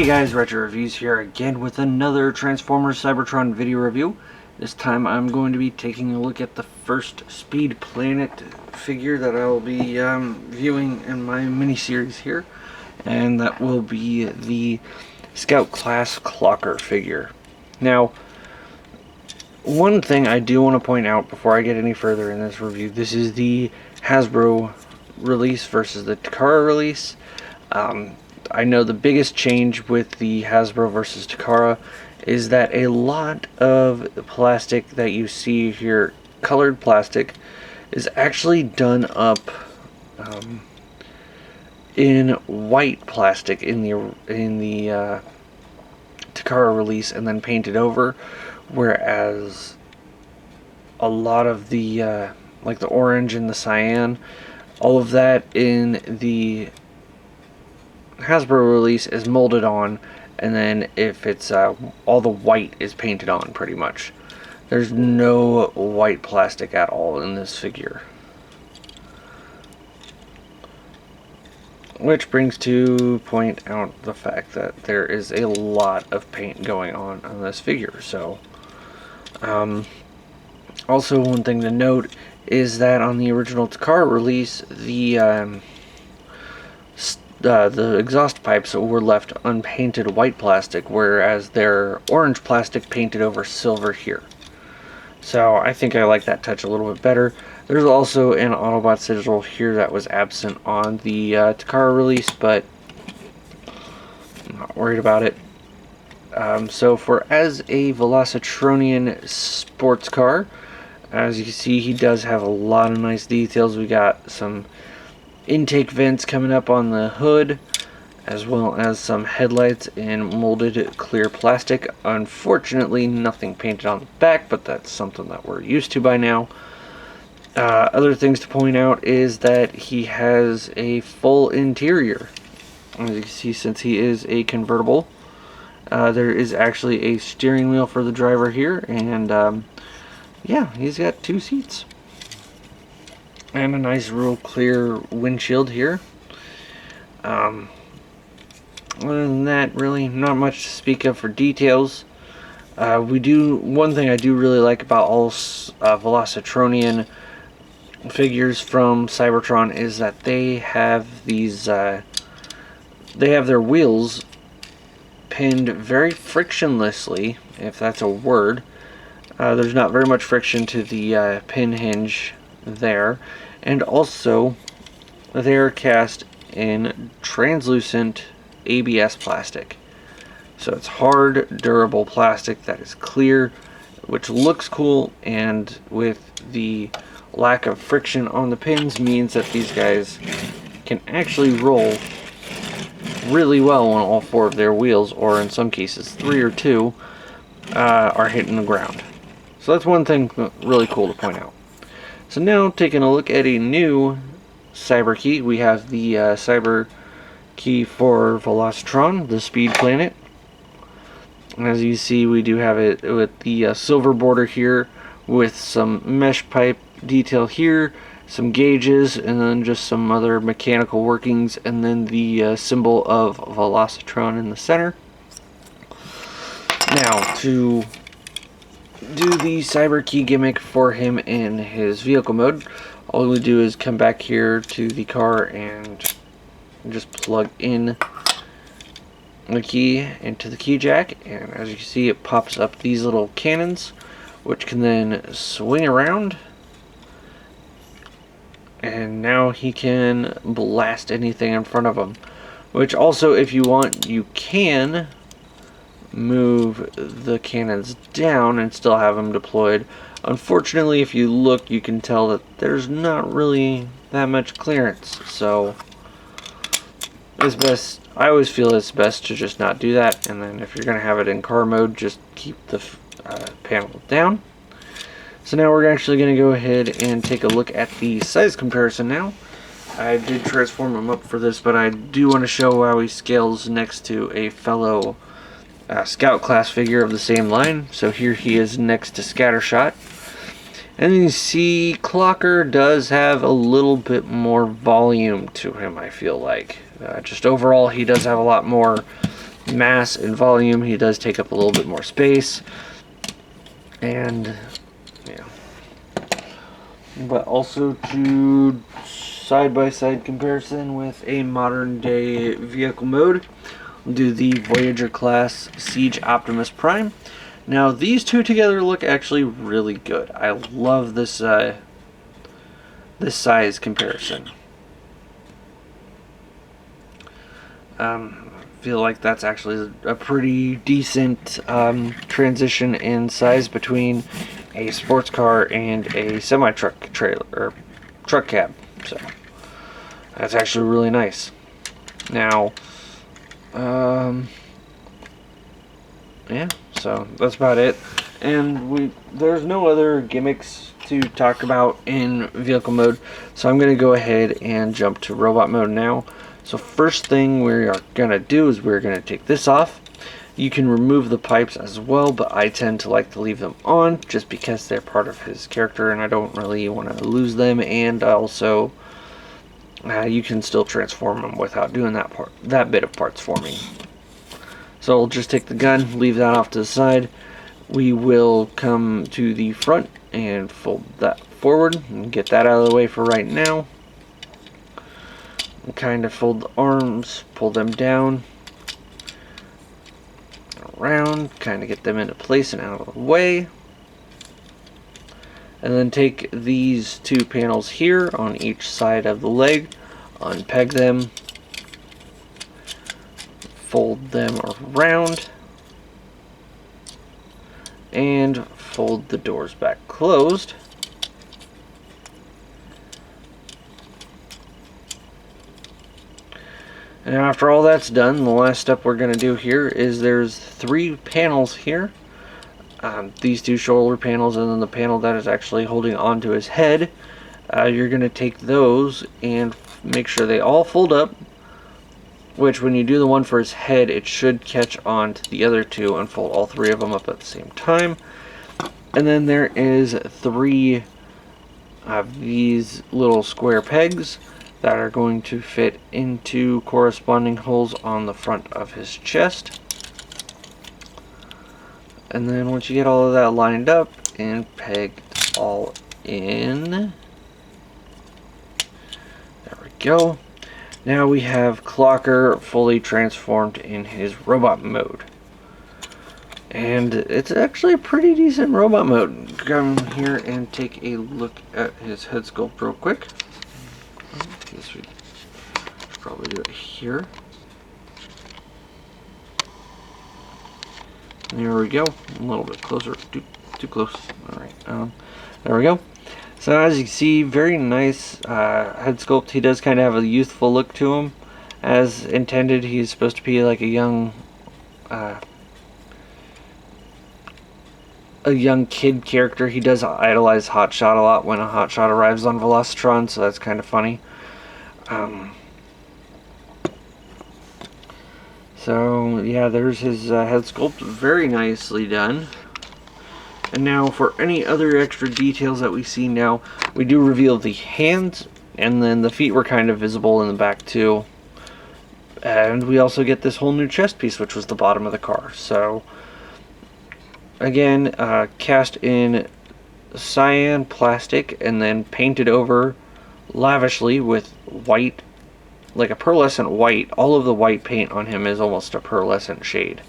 Hey guys, Retro Reviews here again with another Transformers Cybertron video review. This time I'm going to be taking a look at the first Speed Planet figure that I will be viewing in my mini-series here. And that will be the Scout Class Clocker figure. Now, one thing I do want to point out before I get any further in this review, this is the Hasbro release versus the Takara release. I know the biggest change with the Hasbro versus Takara is that a lot of the plastic that you see here, colored plastic, is actually done up in white plastic in the Takara release and then painted over, whereas a lot of the like the orange and the cyan, all of that in the Hasbro release is molded on, and then if it's all the white is painted on pretty much. There's no white plastic at all in this figure. Which brings to point out the fact that there is a lot of paint going on this figure. So, also one thing to note is that on the original Takara release, the exhaust pipes were left unpainted white plastic, whereas they're orange plastic painted over silver here. So I think I like that touch a little bit better. There's also an Autobot sigil here that was absent on the Takara release, but I'm not worried about it. So as a Velocitronian sports car, as you can see, he does have a lot of nice details. We got some intake vents coming up on the hood, as well as some headlights in molded clear plastic. Unfortunately, nothing painted on the back, but that's something that we're used to by now. Other things to point out is that he has a full interior. As you can see, since he is a convertible, there is actually a steering wheel for the driver here, and yeah, he's got 2 seats. And a nice real clear windshield here. Other than that, really not much to speak of for details. One thing I do really like about all Velocitronian figures from Cybertron is that they have these they have their wheels pinned very frictionlessly, if that's a word. There's not very much friction to the pin hinge there, and also they're cast in translucent ABS plastic, so it's hard, durable plastic that is clear, which looks cool, and with the lack of friction on the pins means that these guys can actually roll really well when all 4 of their wheels, or in some cases 3 or 2, are hitting the ground. So that's one thing really cool to point out. So now, taking a look at a new Cyber Key, we have the Cyber Key for Velocitron, the Speed Planet. As you see, we do have it with the silver border here, with some mesh pipe detail here, some gauges, and then just some other mechanical workings, and then the symbol of Velocitron in the center. Now, to do the Cyber Key gimmick for him in his vehicle mode, all we do is come back here to the car and just plug in the key into the key jack, and as you can see, it pops up these little cannons, which can then swing around, and now he can blast anything in front of him. Which also, if you want, you can move the cannons down and still have them deployed. Unfortunately, if you look, you can tell that there's not really that much clearance, so it's best, I always feel it's best to just not do that, and then if you're going to have it in car mode, just keep the panel down. So now we're actually going to go ahead and take a look at the size comparison now. I did transform him up for this, but I do want to show how he scales next to a fellow Scout class figure of the same line. So here he is next to Scattershot. And you see Clocker does have a little bit more volume to him, I feel like. Just overall, he does have a lot more mass and volume, he does take up a little bit more space. And yeah, but also to side-by-side comparison with a modern day vehicle mode, we'll do the Voyager class Siege Optimus Prime. Now these two together look actually really good. I love this this size comparison. Feel like that's actually a pretty decent transition in size between a sports car and a semi-truck trailer or truck cab. So that's actually really nice. Now, yeah, so that's about it. And there's no other gimmicks to talk about in vehicle mode, so I'm going to go ahead and jump to robot mode now. So first thing we are going to do is we're going to take this off. You can remove the pipes as well, but I tend to like to leave them on just because they're part of his character and I don't really want to lose them. And also, you can still transform them without doing that bit of parts forming. So I'll just take the gun, leave that off to the side. We will come to the front and fold that forward and get that out of the way for right now. Kind of fold the arms, pull them down, around, kind of get them into place and out of the way. And then take these two panels here on each side of the leg, unpeg them, fold them around, and fold the doors back closed. And after all that's done, the last step we're going to do here is there's 3 panels here. These 2 shoulder panels and then the panel that is actually holding onto his head. You're going to take those and make sure they all fold up, which when you do the one for his head, it should catch on to the other 2 and fold all 3 of them up at the same time. And then there is 3 of these little square pegs that are going to fit into corresponding holes on the front of his chest. And then once you get all of that lined up and pegged all in, there we go. Now we have Clocker fully transformed in his robot mode. And it's actually a pretty decent robot mode. Come here and take a look at his head sculpt real quick. I guess we should probably do it here. There we go. A little bit closer. Too close. Alright. There we go. So as you can see, very nice head sculpt. He does kind of have a youthful look to him. As intended, he's supposed to be like a young kid character. He does idolize Hotshot a lot when a Hotshot arrives on Velocitron, so that's kind of funny. So yeah, there's his head sculpt, very nicely done. And now for any other extra details that we see now, we do reveal the hands, and then the feet were kind of visible in the back too. And we also get this whole new chest piece, which was the bottom of the car. So again, cast in cyan plastic and then painted over lavishly with white, like a pearlescent white. All of the white paint on him is almost a pearlescent shade.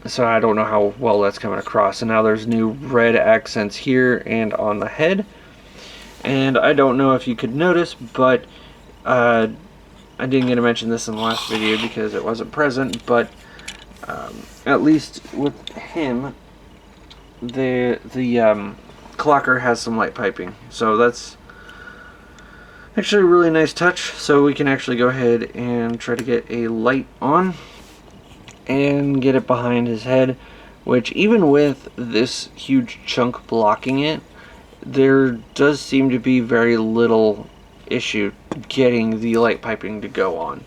So I don't know how well that's coming across. And now there's new red accents here and on the head. And I don't know if you could notice, but I didn't get to mention this in the last video because it wasn't present, but at least with him, the clocker has some light piping. So that's actually a really nice touch. So we can actually go ahead and try to get a light on and get it behind his head, which even with this huge chunk blocking it, there does seem to be very little issue getting the light piping to go on.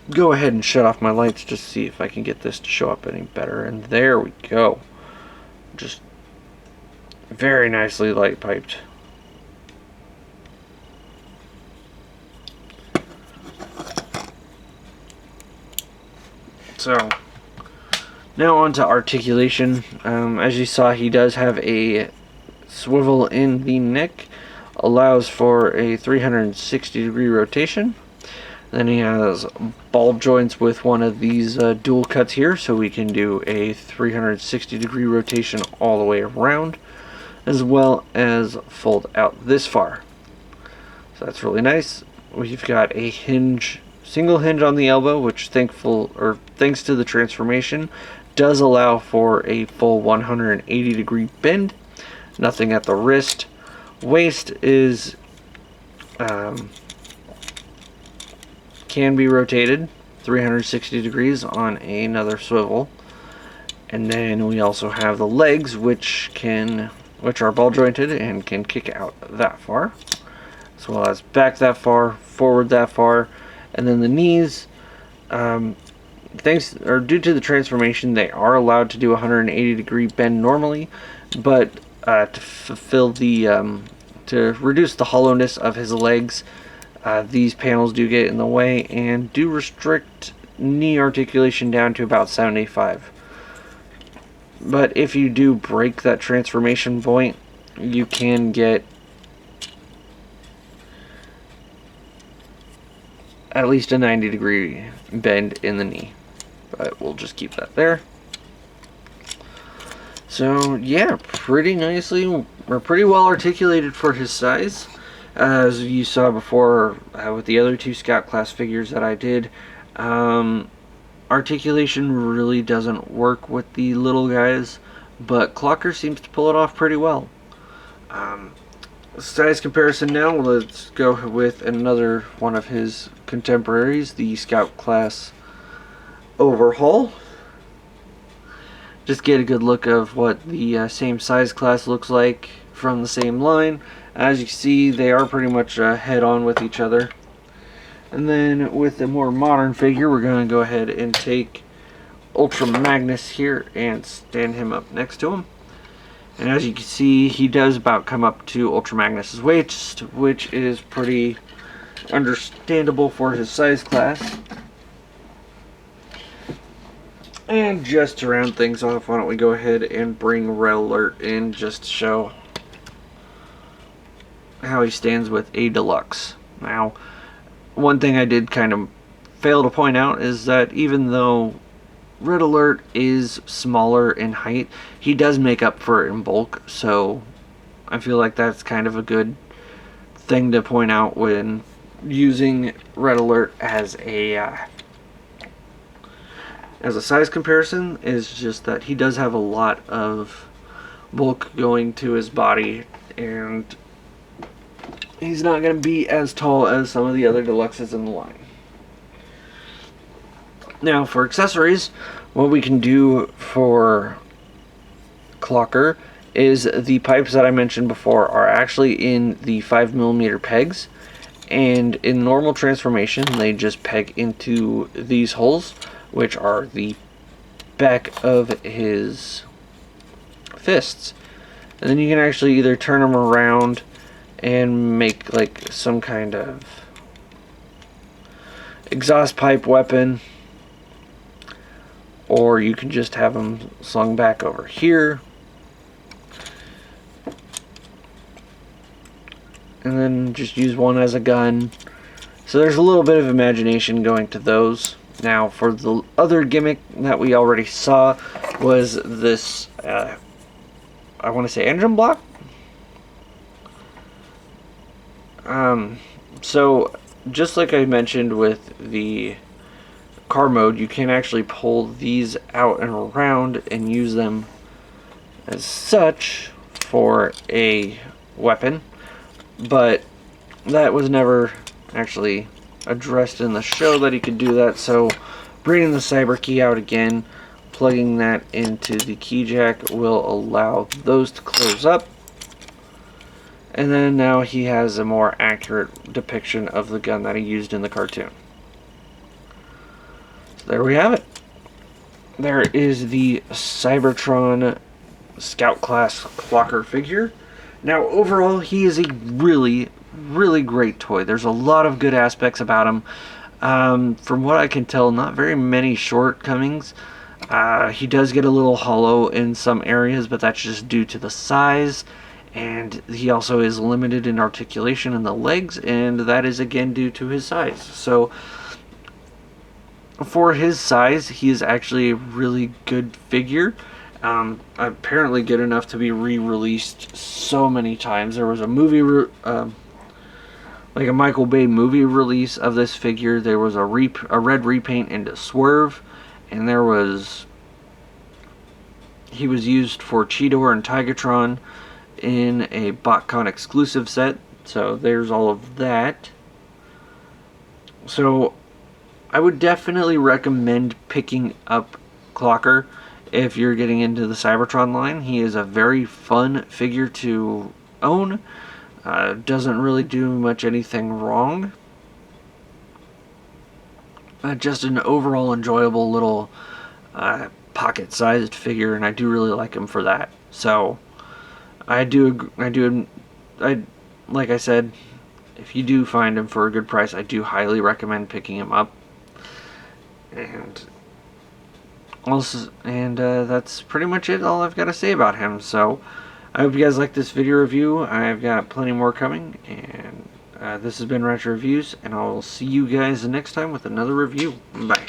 Go ahead and shut off my lights just to see if I can get this to show up any better, and there we go. Just very nicely light piped. So, now on to articulation. As you saw, he does have a swivel in the neck, allows for a 360-degree rotation. Then he has ball joints with one of these dual cuts here, so we can do a 360-degree rotation all the way around, as well as fold out this far. So that's really nice. We've got a hinge, single hinge on the elbow, which thanks to the transformation, does allow for a full 180-degree bend. Nothing at the wrist. Waist is can be rotated 360 degrees on another swivel. And then we also have the legs, which are ball jointed and can kick out that far, as well as back that far, forward that far. And then the knees, due to the transformation, they are allowed to do a 180-degree bend normally, but to fulfill the to reduce the hollowness of his legs, these panels do get in the way and do restrict knee articulation down to about 75. But if you do break that transformation point, you can get at least a 90-degree bend in the knee. But we'll just keep that there. So yeah, pretty nicely, or pretty well articulated for his size. As you saw before with the other two Scout class figures that I did, articulation really doesn't work with the little guys, but Clocker seems to pull it off pretty well. Size comparison now, let's go with another one of his contemporaries, the Scout class Overhaul. Just get a good look of what the same size class looks like from the same line. As you see, they are pretty much head-on with each other. And then with the more modern figure, we're going to go ahead and take Ultra Magnus here and stand him up next to him. And as you can see, he does about come up to Ultra Magnus's waist, which is pretty understandable for his size class. And just to round things off, why don't we go ahead and bring Red Alert in just to show how he stands with a deluxe. Now, one thing I did kind of fail to point out is that even though Red Alert is smaller in height, he does make up for it in bulk, so I feel like that's kind of a good thing to point out when using Red Alert as a size comparison, is just that he does have a lot of bulk going to his body, and he's not going to be as tall as some of the other deluxes in the line. Now for accessories, what we can do for Clocker is the pipes that I mentioned before are actually in the 5mm pegs, and in normal transformation they just peg into these holes, which are the back of his fists. And then you can actually either turn them around and make like some kind of exhaust pipe weapon, or you can just have them slung back over here, and then just use one as a gun. So there's a little bit of imagination going to those. Now for the other gimmick that we already saw was this I want to say engine block. So just like I mentioned with the car mode, you can actually pull these out and around and use them as such for a weapon, but that was never actually addressed in the show that he could do that. So bringing the cyber key out again, plugging that into the key jack will allow those to close up. And then now he has a more accurate depiction of the gun that he used in the cartoon. So there we have it. There is the Cybertron Scout class Clocker figure. Now overall, he is a really great toy. There's a lot of good aspects about him. From what I can tell, not very many shortcomings. He does get a little hollow in some areas, but that's just due to the size. And he also is limited in articulation in the legs, and that is again due to his size. So, for his size, he is actually a really good figure. Apparently good enough to be re-released so many times. There was a movie, like a Michael Bay movie release of this figure. There was a red repaint into Swerve, and he was used for Cheetor and Tigatron in a BotCon exclusive set. So there's all of that. So I would definitely recommend picking up Clocker if you're getting into the Cybertron line. He is a very fun figure to own. Doesn't really do much anything wrong. Just an overall enjoyable little pocket-sized figure, and I do really like him for that. So I like I said, if you do find him for a good price, I do highly recommend picking him up. And also, that's pretty much it. All I've got to say about him. So I hope you guys like this video review. I've got plenty more coming, and this has been Retro Reviews, and I'll see you guys next time with another review. Bye.